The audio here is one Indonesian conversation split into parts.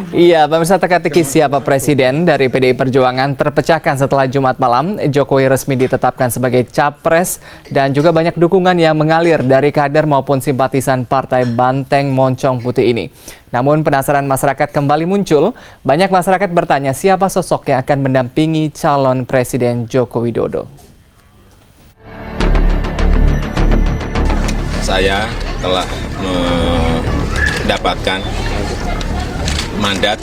Iya, pemirsa, teka-teki siapa presiden dari PDI Perjuangan terpecahkan setelah Jumat malam Jokowi resmi ditetapkan sebagai capres dan juga banyak dukungan yang mengalir dari kader maupun simpatisan Partai Banteng Moncong Putih ini. Namun penasaran masyarakat kembali muncul, banyak masyarakat bertanya siapa sosok yang akan mendampingi calon Presiden Joko Widodo. Saya telah mendapatkan mandat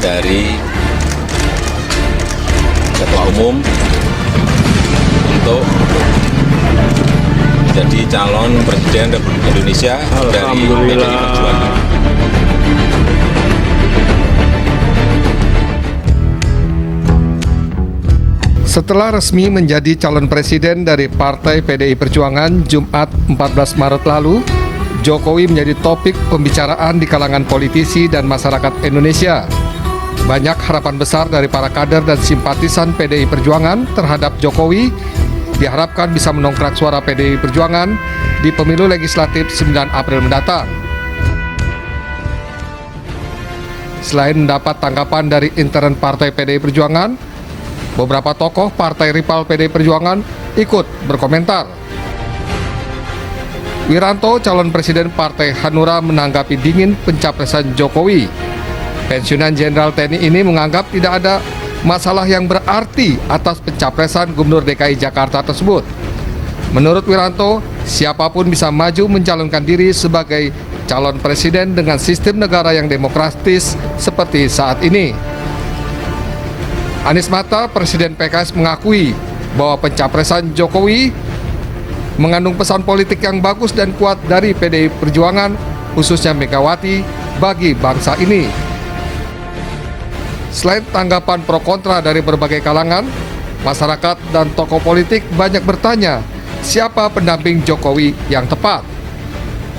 dari Ketua Umum untuk menjadi calon Presiden Republik Indonesia dari PDI Perjuangan. Setelah resmi menjadi calon presiden dari Partai PDI Perjuangan Jumat 14 Maret lalu, Jokowi menjadi topik pembicaraan di kalangan politisi dan masyarakat Indonesia. Banyak harapan besar dari para kader dan simpatisan PDI Perjuangan terhadap Jokowi diharapkan bisa mendongkrak suara PDI Perjuangan di pemilu legislatif 9 April mendatang. Selain mendapat tanggapan dari intern Partai PDI Perjuangan, beberapa tokoh partai rival PDI Perjuangan ikut berkomentar. Wiranto, calon presiden Partai Hanura, menanggapi dingin pencapresan Jokowi. Pensiunan Jenderal TNI ini menganggap tidak ada masalah yang berarti atas pencapresan Gubernur DKI Jakarta tersebut. Menurut Wiranto, siapapun bisa maju mencalonkan diri sebagai calon presiden dengan sistem negara yang demokratis seperti saat ini. Anies Mata, Presiden PKS, mengakui bahwa pencapresan Jokowi mengandung pesan politik yang bagus dan kuat dari PDI Perjuangan, khususnya Megawati, bagi bangsa ini. Selain tanggapan pro kontra dari berbagai kalangan, masyarakat dan tokoh politik banyak bertanya, siapa pendamping Jokowi yang tepat?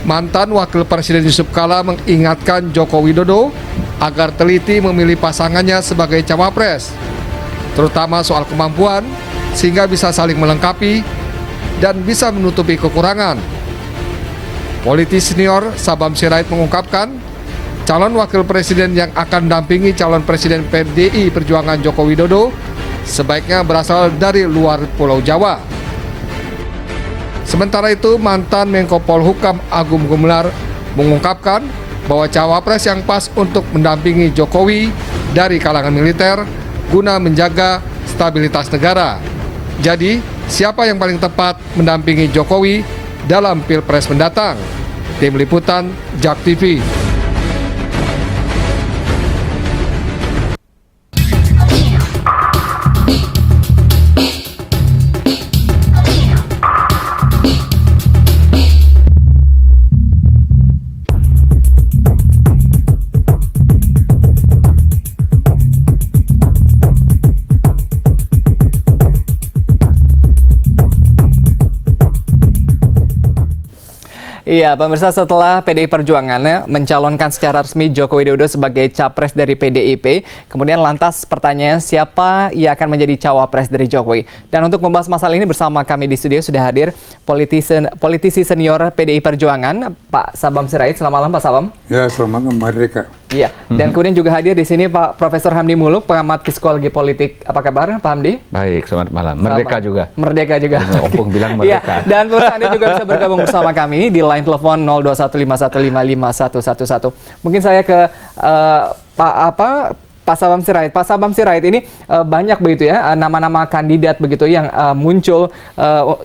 Mantan Wakil Presiden Yusuf Kala mengingatkan Joko Widodo agar teliti memilih pasangannya sebagai cawapres, terutama soal kemampuan, sehingga bisa saling melengkapi dan bisa menutupi kekurangan. Politisi senior Sabam Sirait mengungkapkan, calon wakil presiden yang akan dampingi calon presiden PDI Perjuangan Joko Widodo sebaiknya berasal dari luar Pulau Jawa. Sementara itu, mantan Menko Polhukam Agung Gumelar mengungkapkan bahwa cawapres yang pas untuk mendampingi Jokowi dari kalangan militer guna menjaga stabilitas negara. Jadi, siapa yang paling tepat mendampingi Jokowi dalam Pilpres mendatang? Tim Liputan, JAK TV. Iya, pemirsa, setelah PDI Perjuangan mencalonkan secara resmi Joko Widodo sebagai capres dari PDIP, kemudian lantas pertanyaan siapa yang akan menjadi cawapres dari Jokowi. Dan untuk membahas masalah ini bersama kami di studio sudah hadir politisi senior PDI Perjuangan, Pak Sabam Sirait. Selamat malam, Pak Sabam. Ya, selamat malam, Merdeka. Iya, dan kemudian juga hadir di sini Pak Profesor Hamdi Muluk, pengamat psikologi politik. Apa kabar, Pak Hamdi? Baik, selamat malam. Merdeka juga. Merdeka juga. Opung bilang merdeka. Ya, dan pemirsa, Anda juga bisa bergabung bersama kami di line telepon 0215155511. Mungkin saya ke Pak Sabam Sirait. Pak Sabam Sirait, ini banyak begitu ya nama-nama kandidat begitu yang muncul,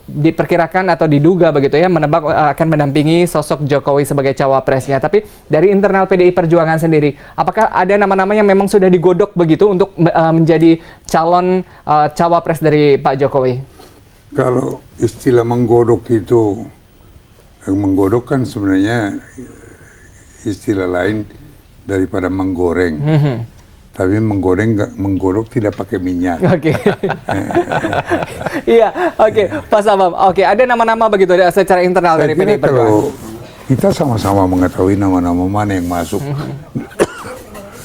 diperkirakan atau diduga begitu ya menebak akan mendampingi sosok Jokowi sebagai cawapresnya. Tapi dari internal PDI Perjuangan sendiri, apakah ada nama-nama yang memang sudah digodok begitu untuk menjadi calon cawapres dari Pak Jokowi? Kalau istilah menggodok itu, yang menggodok kan sebenarnya istilah lain daripada menggoreng. Tapi menggodok tidak pakai minyak. Oke. Iya, oke. Pak Sabam, oke. Ada nama-nama begitu secara internal dari PDI Perjuangan? Kalau kita sama-sama mengetahui nama-nama mana yang masuk,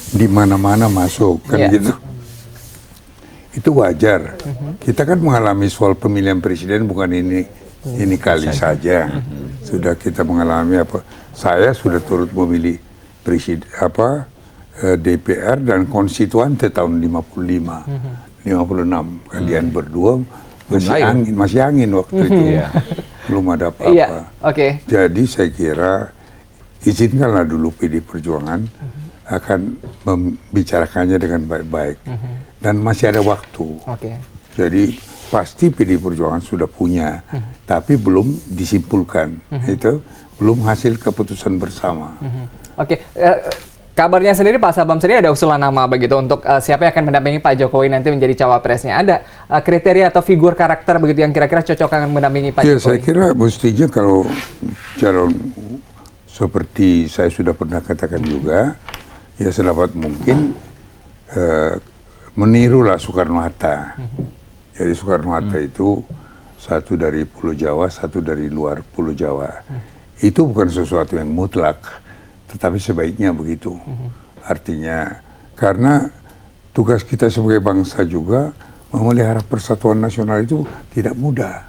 di mana-mana masuk, kan gitu. Itu wajar. Kita kan mengalami soal pemilihan presiden bukan ini kali saja. Sudah kita mengalami apa? Saya sudah turut memilih DPR dan konstituante tahun 55, 56. Kalian berdua masih angin waktu itu. Belum ada apa-apa. Iya, oke. Jadi saya kira izinkanlah dulu PD Perjuangan akan membicarakannya dengan baik-baik. Dan masih ada waktu. Oke. Jadi pasti PD Perjuangan sudah punya, tapi belum disimpulkan. Itu belum hasil keputusan bersama. Oke, kabarnya sendiri Pak Sabam sendiri ada usulan nama begitu untuk siapa yang akan mendampingi Pak Jokowi nanti menjadi cawapresnya. Ada kriteria atau figur karakter begitu yang kira-kira cocok akan mendampingi Pak Jokowi? Saya kira mestinya kalau calon seperti saya sudah pernah katakan juga, ya sedapat mungkin menirulah Soekarno-Hatta. Jadi Soekarno-Hatta itu satu dari Pulau Jawa, satu dari luar Pulau Jawa. Itu bukan sesuatu yang mutlak, tetapi sebaiknya begitu. Artinya, karena tugas kita sebagai bangsa juga memelihara persatuan nasional itu tidak mudah.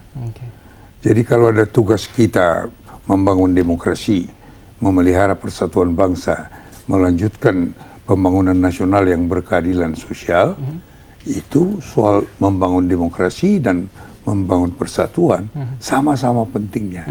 Jadi kalau ada tugas kita membangun demokrasi, memelihara persatuan bangsa, melanjutkan pembangunan nasional yang berkeadilan sosial, itu soal membangun demokrasi dan membangun persatuan sama-sama pentingnya.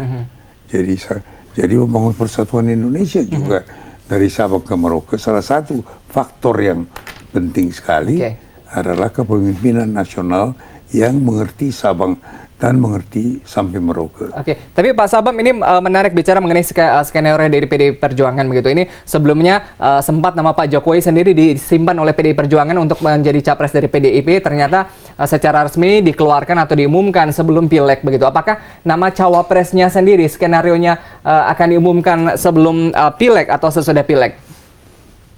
Jadi membangun persatuan Indonesia juga dari Sabang ke Merauke, salah satu faktor yang penting sekali adalah kepemimpinan nasional yang mengerti Sabang dan mengerti sampai Merauke. Oke, tapi Pak Sabam ini menarik bicara mengenai skenario dari PDI Perjuangan begitu. Ini sebelumnya sempat nama Pak Jokowi sendiri disimpan oleh PDI Perjuangan untuk menjadi capres dari PDIP. Ternyata secara resmi dikeluarkan atau diumumkan sebelum Pileg begitu. Apakah nama cawapresnya sendiri skenarionya akan diumumkan sebelum Pileg atau sesudah Pileg?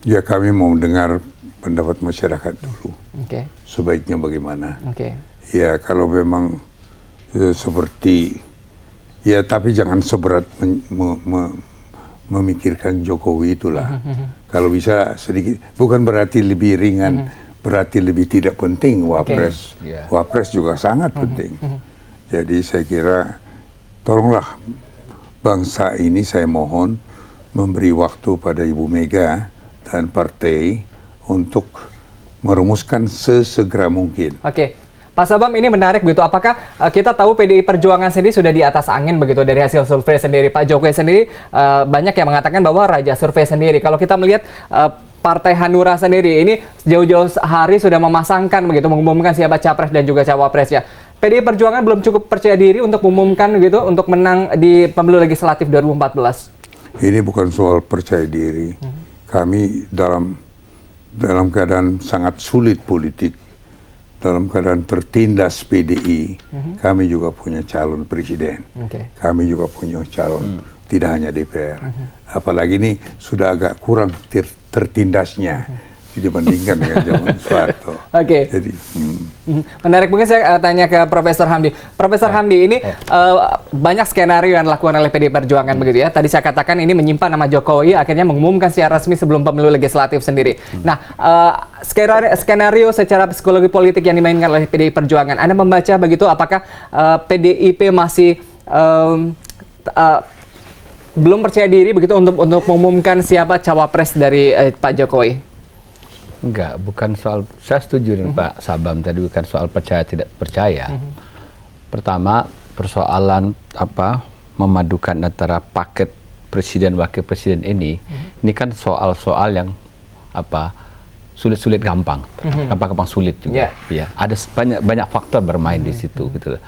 Ya, kami mau dengar pendapat masyarakat dulu. Sebaiknya bagaimana? Ya, kalau memang seperti, ya tapi jangan seberat memikirkan Jokowi itulah. Kalau bisa sedikit, bukan berarti lebih ringan, berarti lebih tidak penting Wapres. Wapres juga sangat penting. Jadi saya kira, tolonglah bangsa ini saya mohon memberi waktu pada Ibu Mega dan partai untuk merumuskan sesegera mungkin. Pak Sabam, ini menarik begitu. Apakah kita tahu PDI Perjuangan sendiri sudah di atas angin begitu dari hasil survei sendiri? Pak Jokowi sendiri banyak yang mengatakan bahwa raja survei sendiri. Kalau kita melihat Partai Hanura sendiri ini jauh-jauh hari sudah memasangkan begitu, mengumumkan siapa capres dan juga cawapresnya. PDI Perjuangan belum cukup percaya diri untuk mengumumkan gitu untuk menang di pemilu legislatif 2014. Ini bukan soal percaya diri. Kami dalam keadaan sangat sulit politik. Dalam keadaan tertindas PDI, kami juga punya calon presiden. Kami juga punya calon, tidak hanya DPR. Apalagi ini sudah agak kurang tertindasnya dibandingkan dengan zaman Soeharto. Jadi, menarik, mungkin saya tanya ke Profesor Hamdi. Profesor Hamdi, ini banyak skenario yang dilakukan oleh PDI Perjuangan begitu ya. Tadi saya katakan ini menyimpan nama Jokowi, akhirnya mengumumkan secara resmi sebelum pemilu legislatif sendiri. Nah, skenario secara psikologi politik yang dimainkan oleh PDI Perjuangan, Anda membaca begitu, apakah PDIP masih belum percaya diri begitu untuk mengumumkan siapa cawapres dari Pak Jokowi? Enggak, bukan soal, saya setuju dengan Pak Sabam tadi, bukan soal percaya tidak percaya. Pertama, persoalan memadukan antara paket presiden wakil presiden ini kan soal-soal yang sulit-sulit gampang, gampang sulit juga. Ya, ada banyak faktor bermain di situ gitu.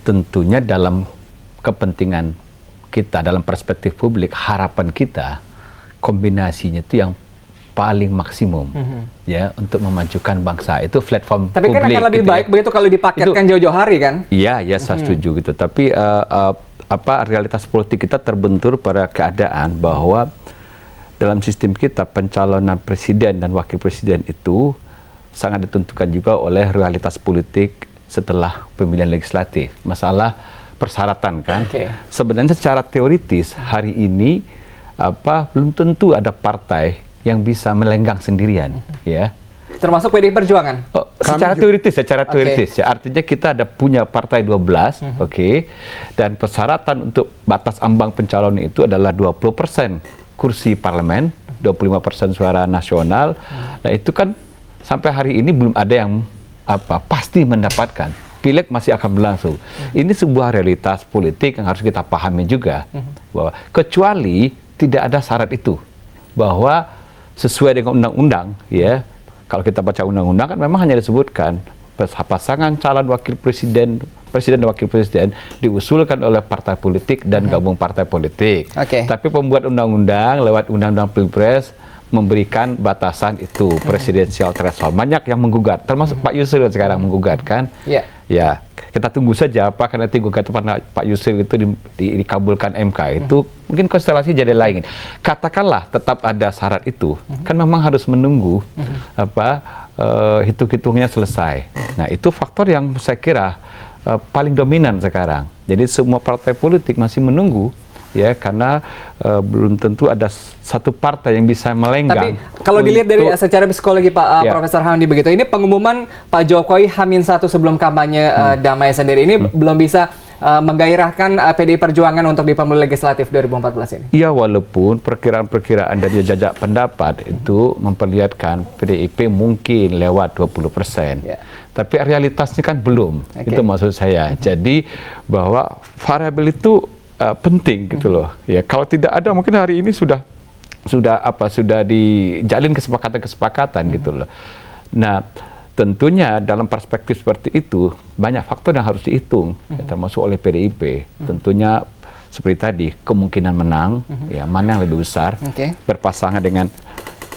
Tentunya dalam kepentingan kita, dalam perspektif publik, harapan kita kombinasinya itu yang paling maksimum ya untuk memajukan bangsa. Itu platform tapi publik. Tapi kan akan lebih baik begitu kalau dipaketkan jauh-jauh hari kan? Iya, saya setuju gitu. Tapi realitas politik kita terbentur pada keadaan bahwa dalam sistem kita pencalonan presiden dan wakil presiden itu sangat ditentukan juga oleh realitas politik setelah pemilihan legislatif. Masalah persyaratan kan. Sebenarnya secara teoritis hari ini belum tentu ada partai yang bisa melenggang sendirian, ya. Termasuk PDI Perjuangan? Secara teoritis ya. Artinya kita ada punya partai 12, dan persyaratan untuk batas ambang pencalonan itu adalah 20% kursi parlemen 25% suara nasional. Nah itu kan sampai hari ini belum ada yang pasti mendapatkan. Pileg masih akan berlangsung. Ini sebuah realitas politik yang harus kita pahami juga, bahwa kecuali tidak ada syarat itu, bahwa sesuai dengan undang-undang, ya. Kalau kita baca undang-undang kan memang hanya disebutkan pasangan calon wakil presiden dan wakil presiden diusulkan oleh partai politik dan gabung partai politik. Tapi pembuat undang-undang lewat undang-undang Pilpres memberikan batasan itu presidensial threshold. Banyak yang menggugat, termasuk Pak Yusril sekarang menggugat kan. Ya, kita tunggu saja apakah nanti gugatan Pak Yusril itu dikabulkan MK. Itu mungkin konstelasi jadi lain. Katakanlah tetap ada syarat itu, kan memang harus menunggu hitung-hitungnya selesai. Nah, itu faktor yang saya kira paling dominan sekarang. Jadi semua partai politik masih menunggu, ya, karena belum tentu ada satu partai yang bisa melenggang. Tapi kalau dilihat dari secara psikologi Pak Profesor Hamdi begitu, ini pengumuman Pak Jokowi H-1 sebelum kampanye damai sendiri ini belum bisa menggairahkan PDI Perjuangan untuk di pemilu legislatif 2014 ini. Iya, walaupun perkiraan-perkiraan dari jajak pendapat itu memperlihatkan PDIP mungkin lewat 20%. Tapi realitasnya kan belum. Itu maksud saya. Jadi bahwa variabel itu penting gitu loh. Ya, kalau tidak ada mungkin hari ini sudah dijalin kesepakatan gitu loh. Nah, tentunya dalam perspektif seperti itu banyak faktor yang harus dihitung, termasuk oleh PDIP. Tentunya seperti tadi kemungkinan menang, ya, mana yang lebih besar, berpasangan dengan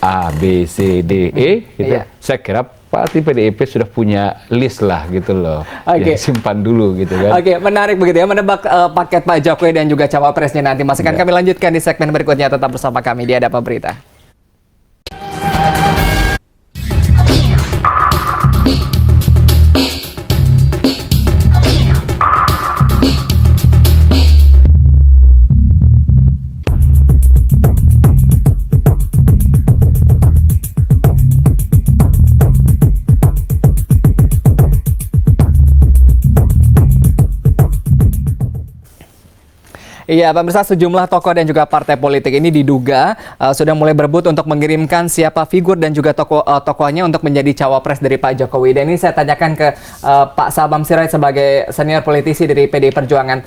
A, B, C, D, E. Gitu. Saya kira pasti PDIP sudah punya list lah gitu loh, yang simpan dulu gitu kan. Menarik begitu ya, menebak paket Pak Jokowi dan juga cawapresnya nanti. Masih akan kami lanjutkan di segmen berikutnya, tetap bersama kami di Ada Apa Berita. Iya, pemirsa, sejumlah tokoh dan juga partai politik ini diduga sudah mulai berebut untuk mengirimkan siapa figur dan juga tokohnya untuk menjadi cawapres dari Pak Jokowi. Dan ini saya tanyakan ke Pak Sabam Sirait sebagai senior politisi dari PDI Perjuangan.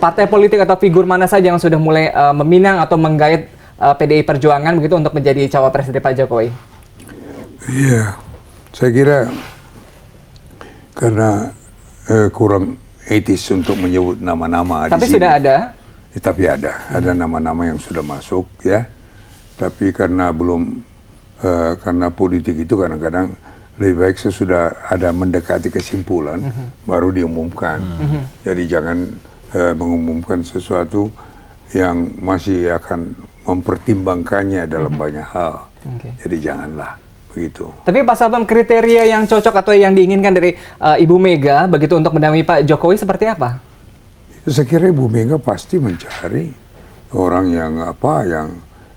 Partai politik atau figur mana saja yang sudah mulai meminang atau menggait PDI Perjuangan begitu untuk menjadi cawapres dari Pak Jokowi? Iya, saya kira karena kurang etis untuk menyebut nama-nama. Tapi sudah ada? Tapi ada nama-nama yang sudah masuk, ya. Tapi karena belum, karena politik itu kadang-kadang lebih baik sesudah ada mendekati kesimpulan baru diumumkan. Jadi jangan mengumumkan sesuatu yang masih akan mempertimbangkannya dalam banyak hal. Jadi janganlah begitu. Tapi Pak Sabam, kriteria yang cocok atau yang diinginkan dari Ibu Mega begitu untuk mendampingi Pak Jokowi seperti apa? Saya kira Ibu Mega pasti mencari orang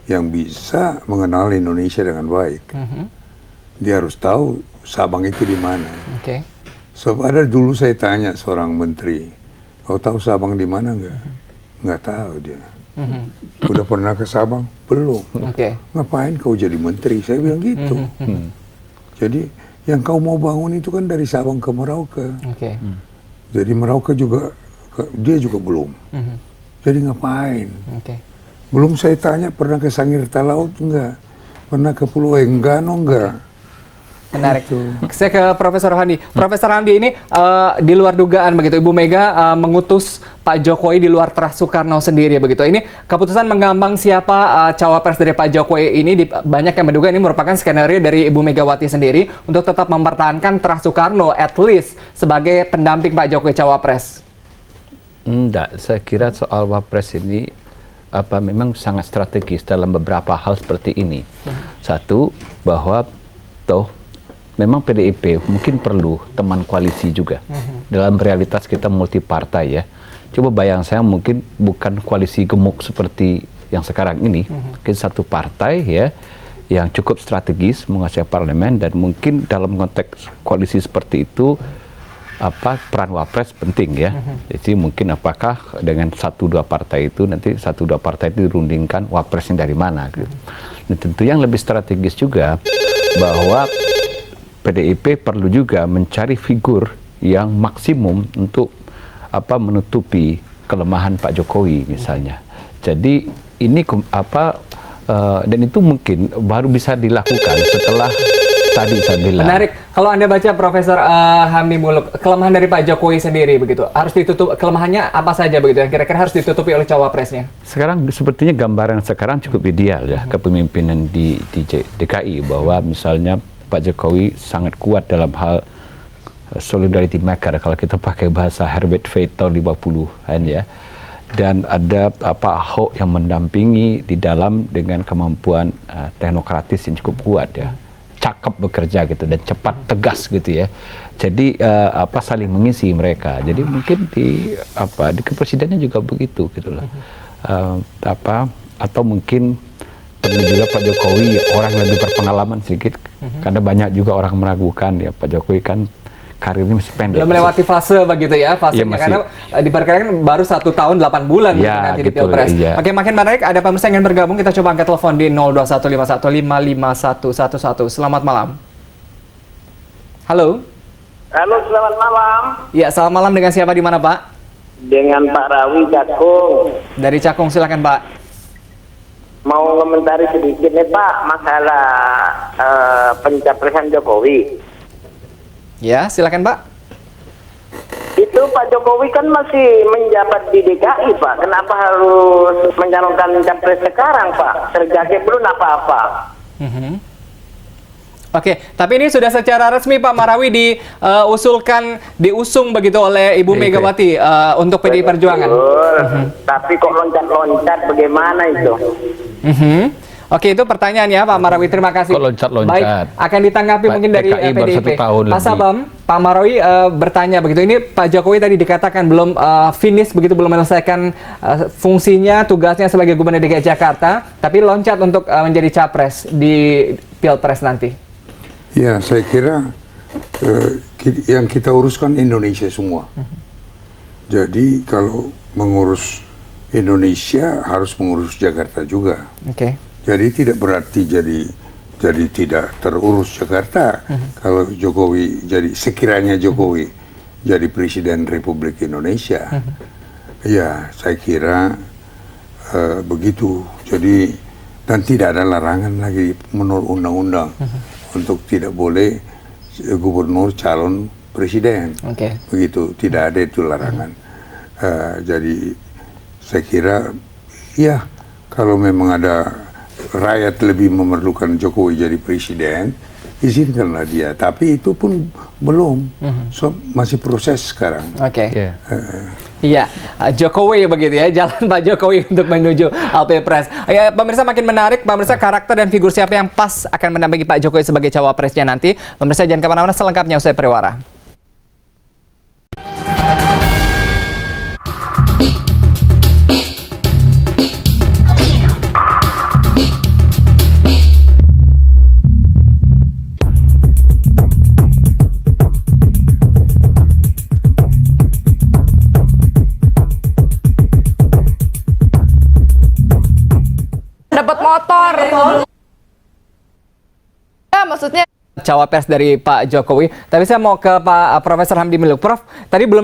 yang bisa mengenal Indonesia dengan baik. Dia harus tahu Sabang itu di mana. So, ada dulu saya tanya seorang menteri, kau tahu Sabang di mana nggak? Nggak tahu dia. Udah pernah ke Sabang? Belum. Ngapain kau jadi menteri? Saya bilang gitu. Jadi yang kau mau bangun itu kan dari Sabang ke Merauke. Jadi Merauke juga dia juga belum. Jadi ngapain? Belum saya tanya pernah ke Sangirta Laut enggak? Pernah ke Pulau Enggano enggak? Menarik. Saya ke Profesor Hamdi. Profesor Hamdi, ini di luar dugaan begitu, Ibu Mega mengutus Pak Jokowi di luar Terah Soekarno sendiri begitu. Ini keputusan mengambang siapa cawapres dari Pak Jokowi ini banyak yang menduga ini merupakan skenario dari Ibu Megawati sendiri untuk tetap mempertahankan Terah Soekarno at least sebagai pendamping Pak Jokowi cawapres. Enggak, saya kira soal wapres ini memang sangat strategis dalam beberapa hal seperti ini. Satu, bahwa memang PDIP mungkin perlu teman koalisi juga. Dalam realitas kita multi partai, ya. Coba bayang saya mungkin bukan koalisi gemuk seperti yang sekarang ini, mungkin satu partai, ya, yang cukup strategis menguasai parlemen, dan mungkin dalam konteks koalisi seperti itu peran wapres penting ya. Jadi mungkin apakah dengan 1-2 partai itu nanti 1-2 partai itu dirundingkan wapresnya dari mana gitu. Nah, tentu yang lebih strategis juga bahwa PDIP perlu juga mencari figur yang maksimum untuk menutupi kelemahan Pak Jokowi misalnya. Jadi ini dan itu mungkin baru bisa dilakukan setelah tadi saya bilang. Menarik. Kalau Anda baca Profesor Hamdi Muluk, kelemahan dari Pak Jokowi sendiri begitu, harus ditutup, kelemahannya apa saja begitu yang kira-kira harus ditutupi oleh cawapresnya? Sekarang sepertinya gambaran sekarang cukup ideal ya kepemimpinan di DKI, bahwa misalnya Pak Jokowi sangat kuat dalam hal solidarity maker kalau kita pakai bahasa Herbert Fay tahun 50-an ya. Dan ada Ahok yang mendampingi di dalam dengan kemampuan teknokratis yang cukup kuat ya, cakep bekerja gitu dan cepat tegas gitu ya. Jadi saling mengisi mereka. Jadi mungkin di kepresidenan juga begitu gitu loh. Atau mungkin perlu juga Pak Jokowi orang lebih berpengalaman sedikit, karena banyak juga orang meragukan ya Pak Jokowi kan karirnya masih pendek. Belum melewati fase begitu ya, fasenya karena diperkirakan baru 1 tahun 8 bulan ya, nanti di Pilpres. Ya. Oke, makin menarik, ada pemirsa yang ingin bergabung, kita coba angkat telepon di 0215155111. Selamat malam. Halo. Halo, selamat malam. Ya, selamat malam, dengan siapa di mana Pak? Dengan Pak Rawi Cakung. Dari Cakung, silakan Pak. Mau komentari sedikit nih Pak, masalah pencapresan Jokowi. Ya, silakan Pak. Itu Pak Jokowi kan masih menjabat di DKI Pak. Kenapa harus mencalonkan capres sekarang Pak? Terjadi belum apa-apa. Oke, tapi ini sudah secara resmi Pak Marawi diusung begitu oleh Ibu Megawati untuk PDI Perjuangan. Tapi kok loncat-loncat, bagaimana itu? Oke, itu pertanyaannya Pak Marawi. Terima kasih. Kok loncat-loncat? Baik, akan ditanggapi mungkin dari PDIP. Pak Sabam, Pak Marawi bertanya begitu. Ini Pak Jokowi tadi dikatakan belum finish begitu, belum menyelesaikan fungsinya, tugasnya sebagai Gubernur DKI Jakarta, tapi loncat untuk menjadi capres di Pilpres nanti. Ya, saya kira yang kita uruskan Indonesia semua. Jadi kalau mengurus Indonesia harus mengurus Jakarta juga. Oke. Jadi tidak berarti jadi tidak terurus Jakarta kalau Jokowi sekiranya Jokowi jadi Presiden Republik Indonesia. Ya, saya kira begitu. Jadi dan tidak ada larangan lagi menurut undang-undang untuk tidak boleh gubernur calon presiden. Begitu, tidak ada itu larangan. Jadi saya kira ya, kalau memang ada rakyat lebih memerlukan Jokowi jadi presiden, izinkanlah dia. Tapi itu pun belum, masih proses sekarang. Iya, Jokowi begitu ya, jalan Pak Jokowi untuk menuju Pilpres. Ya, pemirsa, makin menarik, pemirsa, karakter dan figur siapa yang pas akan mendampingi Pak Jokowi sebagai cawapresnya nanti. Pemirsa, jangan kemana-mana, selengkapnya usai pariwara. Dapat motor. Ya, maksudnya Cawapres dari Pak Jokowi. Tapi saya mau ke Pak Profesor Hamdi Muluk. Prof, tadi belum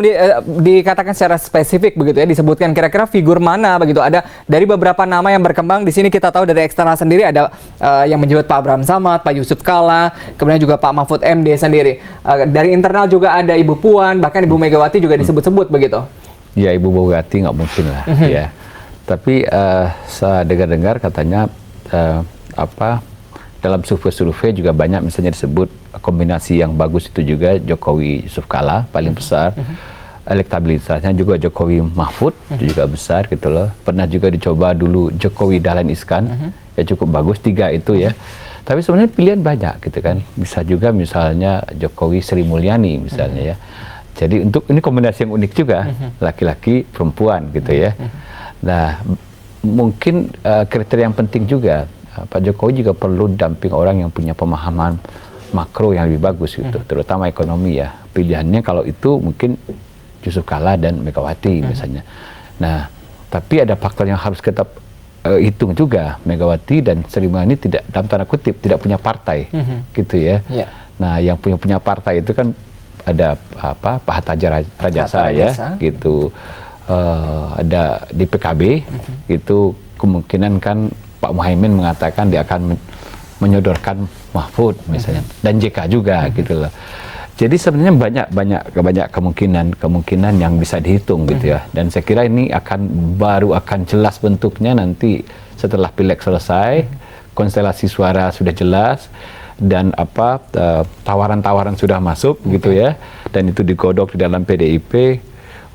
dikatakan secara spesifik begitu ya, disebutkan kira-kira figur mana begitu. Ada dari beberapa nama yang berkembang di sini, kita tahu dari eksternal sendiri ada yang menyebut Pak Abraham Samad, Pak Yusuf Kalla, kemudian juga Pak Mahfud MD sendiri. Dari internal juga ada Ibu Puan, bahkan Ibu Megawati juga disebut-sebut begitu. Ya, Ibu Megawati nggak mungkin lah ya. Tapi saya dengar-dengar katanya dalam survei juga banyak misalnya disebut kombinasi yang bagus itu juga Jokowi Yusuf Kalla paling besar. Elektabilitasnya juga Jokowi Mahfud juga besar gitu loh. Pernah juga dicoba dulu Jokowi Dahlan Iskan, ya cukup bagus, 3 itu ya. Tapi sebenarnya pilihan banyak gitu kan. Bisa juga misalnya Jokowi Sri Mulyani misalnya ya. Jadi ini kombinasi yang unik juga, laki-laki perempuan gitu ya. Nah, mungkin kriteria yang penting juga, Pak Jokowi juga perlu damping orang yang punya pemahaman makro yang lebih bagus gitu, terutama ekonomi ya. pilihannya kalau itu mungkin Yusuf Kala dan Megawati misalnya. Nah, tapi ada faktor yang harus kita hitung juga. Megawati dan Sri Mulyani tidak, dalam tanda kutip, tidak punya partai, gitu ya. Nah, yang punya partai itu kan ada apa, Pak Hatta Rajasa ya, gitu. Ada di PKB, itu kemungkinan kan Pak Muhaimin mengatakan dia akan menyodorkan Mahfud misalnya, dan JK juga gitu loh. Jadi sebenarnya banyak kemungkinan yang bisa dihitung gitu ya. Dan saya kira ini baru akan jelas bentuknya nanti setelah pileg selesai, konstelasi suara sudah jelas, dan tawaran-tawaran sudah masuk gitu ya. Dan itu digodok di dalam PDIP,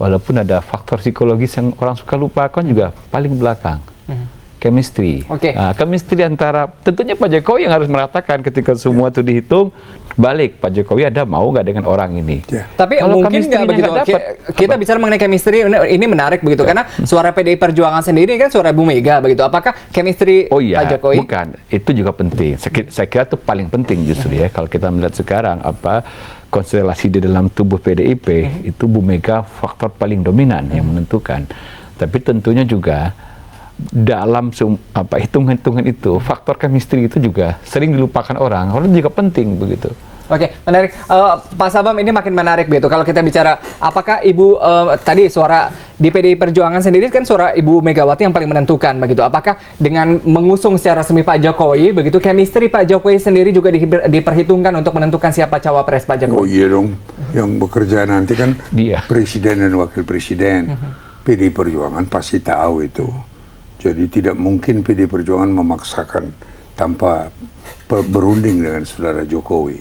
walaupun ada faktor psikologis yang orang suka lupakan juga paling belakang. Chemistry. Chemistry antara, tentunya Pak Jokowi yang harus meratakan ketika semua itu dihitung, balik Pak Jokowi ada mau nggak dengan orang ini. Tapi kalau mungkin nggak begitu. Kita bicara mengenai chemistry, ini menarik begitu, karena suara PDI Perjuangan sendiri kan suara Bu Mega begitu. Apakah chemistry Pak Jokowi? Bukan, itu juga penting. Saya kira itu paling penting justru ya. Kalau kita melihat sekarang konstelasi di dalam tubuh PDIP, itu Bu Mega faktor paling dominan yang menentukan. Tapi tentunya juga dalam hitung-hitungan itu, faktor chemistry itu juga sering dilupakan orang juga penting begitu. Oke, menarik. Pak Sabam, ini makin menarik begitu. Kalau kita bicara, apakah Ibu tadi suara di PDI Perjuangan sendiri kan suara Ibu Megawati yang paling menentukan begitu. Apakah dengan mengusung secara resmi Pak Jokowi begitu, chemistry Pak Jokowi sendiri juga diperhitungkan untuk menentukan siapa cawapres Pak Jokowi? Oh iya dong, yang bekerja nanti kan presiden dan wakil presiden. PDI Perjuangan pasti tahu itu. Jadi tidak mungkin PDI Perjuangan memaksakan tanpa berunding dengan saudara Jokowi.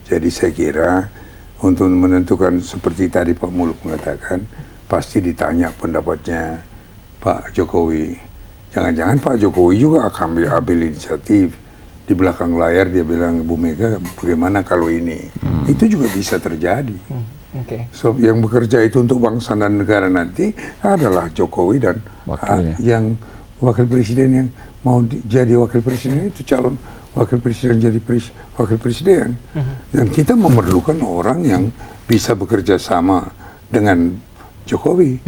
Jadi saya kira untuk menentukan seperti tadi Pak Muluk mengatakan, pasti ditanya pendapatnya Pak Jokowi. Jangan-jangan Pak Jokowi juga akan ambil inisiatif. Di belakang layar dia bilang, Bu Mega bagaimana kalau ini. Itu juga bisa terjadi. So, yang bekerja itu untuk bangsa dan negara nanti adalah Jokowi dan yang wakil presiden yang mau jadi wakil presiden itu calon wakil presiden jadi wakil presiden. Dan kita memerlukan orang yang bisa bekerja sama dengan Jokowi.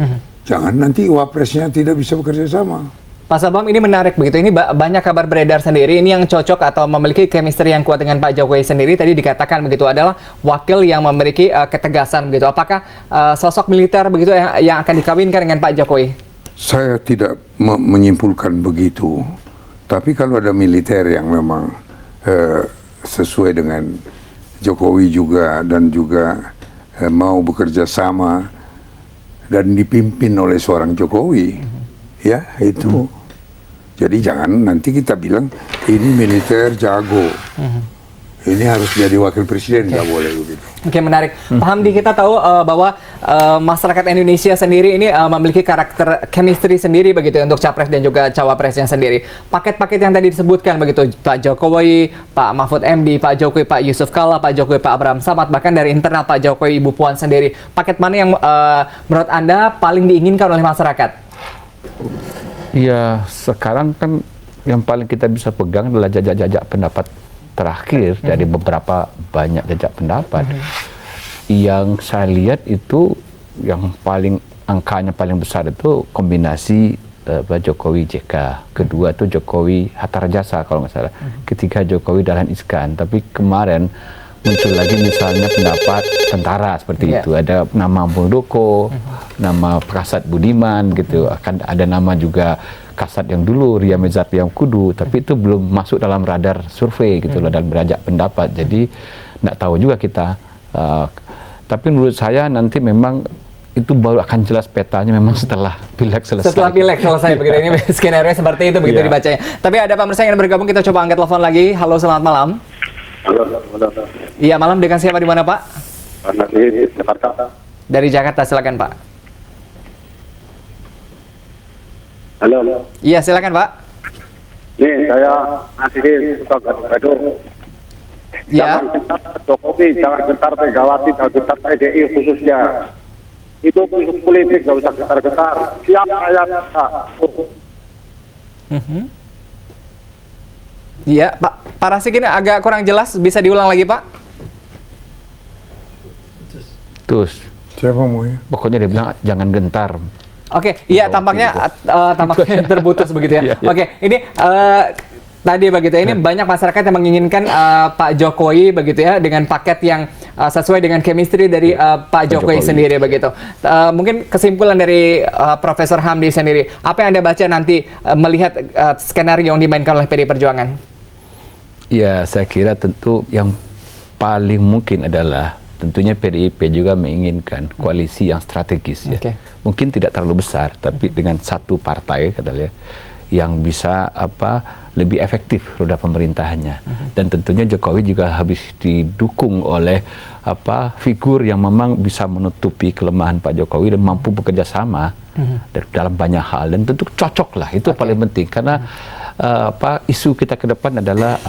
Jangan nanti wapresnya tidak bisa bekerja sama. Pak Sabam, ini menarik begitu. Ini banyak kabar beredar sendiri. Ini yang cocok atau memiliki chemistry yang kuat dengan Pak Jokowi sendiri. Tadi dikatakan begitu adalah wakil yang memiliki ketegasan begitu. Apakah sosok militer begitu yang akan dikawinkan dengan Pak Jokowi? Saya tidak menyimpulkan begitu. Tapi kalau ada militer yang memang sesuai dengan Jokowi juga dan juga mau bekerja sama dan dipimpin oleh seorang Jokowi, ya itu. Jadi jangan nanti kita bilang ini militer jago, ini harus jadi wakil presiden, nggak boleh begitu. Oke, menarik. Pak Hamdi, kita tahu bahwa masyarakat Indonesia sendiri ini memiliki karakter chemistry sendiri begitu untuk capres dan juga cawapresnya sendiri. Paket-paket yang tadi disebutkan begitu, Pak Jokowi, Pak Mahfud MD, Pak Jokowi, Pak Yusuf Kala, Pak Jokowi, Pak Abraham Samad, bahkan dari internal Pak Jokowi, Ibu Puan sendiri. Paket mana yang menurut Anda paling diinginkan oleh masyarakat? Ya, sekarang kan yang paling kita bisa pegang adalah jajak-jajak pendapat terakhir dari beberapa banyak jajak pendapat. Yang saya lihat itu yang angkanya paling besar itu kombinasi Jokowi JK, kedua itu Jokowi Hatta Rajasa kalau nggak salah, ketiga Jokowi Dahlan Iskan. Tapi kemarin muncul lagi misalnya pendapat tentara seperti itu, ada nama Muldoko, nama Prasad Budiman gitu, akan ada nama juga Kasat yang dulu, Ria Mizat yang Kudu, tapi itu belum masuk dalam radar survei gitu loh, dan berajak pendapat. Jadi nggak tahu juga kita. Tapi menurut saya nanti memang itu baru akan jelas petanya memang setelah pileg selesai. Setelah pileg selesai begitu, ini skenario seperti itu begitu dibacanya. Tapi ada Pak Mersa yang bergabung, kita coba angkat telepon lagi. Halo, selamat malam. Halo. Iya, malam, dengan siapa di mana Pak? Dari Jakarta. Dari Jakarta, silakan Pak. Halo. Iya, silakan Pak. Nih, saya masih suka gaduh-gaduh. Ya. Jangan gentar Jokowi, jangan gentar Megawati, jangan gentar PDI khususnya. Itu politik, nggak usah gentar-gentar. Siap saya. Iya, Pak Rasik, ini agak kurang jelas, bisa diulang lagi Pak? Terus Siapa mau ya? pokoknya dia bilang jangan gentar. Oke, iya tampaknya terputus begitu ya. Iya, iya. Oke, ini tadi begitu ini banyak masyarakat yang menginginkan Pak Jokowi begitu ya dengan paket yang sesuai dengan chemistry dari Pak Jokowi sendiri begitu. Mungkin kesimpulan dari Profesor Hamdi sendiri, apa yang Anda baca nanti melihat skenario yang dimainkan oleh PDI Perjuangan? Ya, saya kira tentu yang paling mungkin adalah tentunya PDIP juga menginginkan koalisi yang strategis ya. Oke. Mungkin tidak terlalu besar, tapi dengan satu partai katanya yang bisa lebih efektif roda pemerintahannya. Dan tentunya Jokowi juga habis didukung oleh figur yang memang bisa menutupi kelemahan Pak Jokowi dan mampu bekerja sama dalam banyak hal, dan tentu cocok lah, itu paling penting karena isu kita ke depan adalah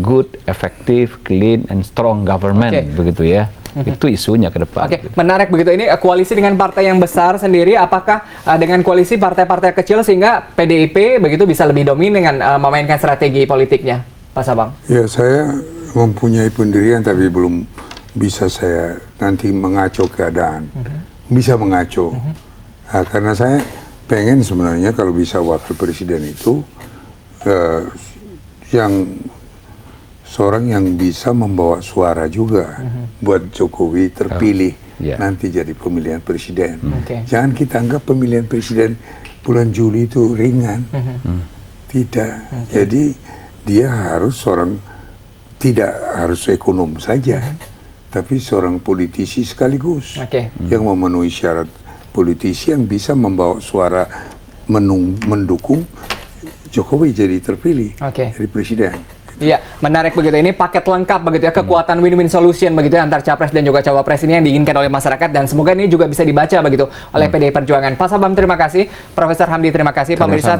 good, effective, clean, and strong government, begitu ya. Itu isunya ke depan. Oke, menarik begitu. Ini koalisi dengan partai yang besar sendiri, apakah dengan koalisi partai-partai kecil sehingga PDIP begitu bisa lebih dominan dengan memainkan strategi politiknya, Pak Sabang? Ya, saya mempunyai pendirian tapi belum bisa saya nanti mengaco keadaan. Bisa mengaco. Nah, karena saya pengen sebenarnya kalau bisa wakil presiden itu yang seorang yang bisa membawa suara juga buat Jokowi terpilih nanti jadi pemilihan presiden. Jangan kita anggap pemilihan presiden bulan Juli itu ringan. Tidak. Jadi dia harus tidak harus ekonom saja, tapi seorang politisi sekaligus yang memenuhi syarat politisi yang bisa membawa suara mendukung Jokowi jadi terpilih jadi presiden. Iya, menarik begitu. Ini paket lengkap begitu ya, kekuatan win-win solution begitu ya antar capres dan juga cawapres ini yang diinginkan oleh masyarakat, dan semoga ini juga bisa dibaca begitu oleh PDI Perjuangan. Pak Sabam terima kasih, Profesor Hamdi terima kasih, pemirsa.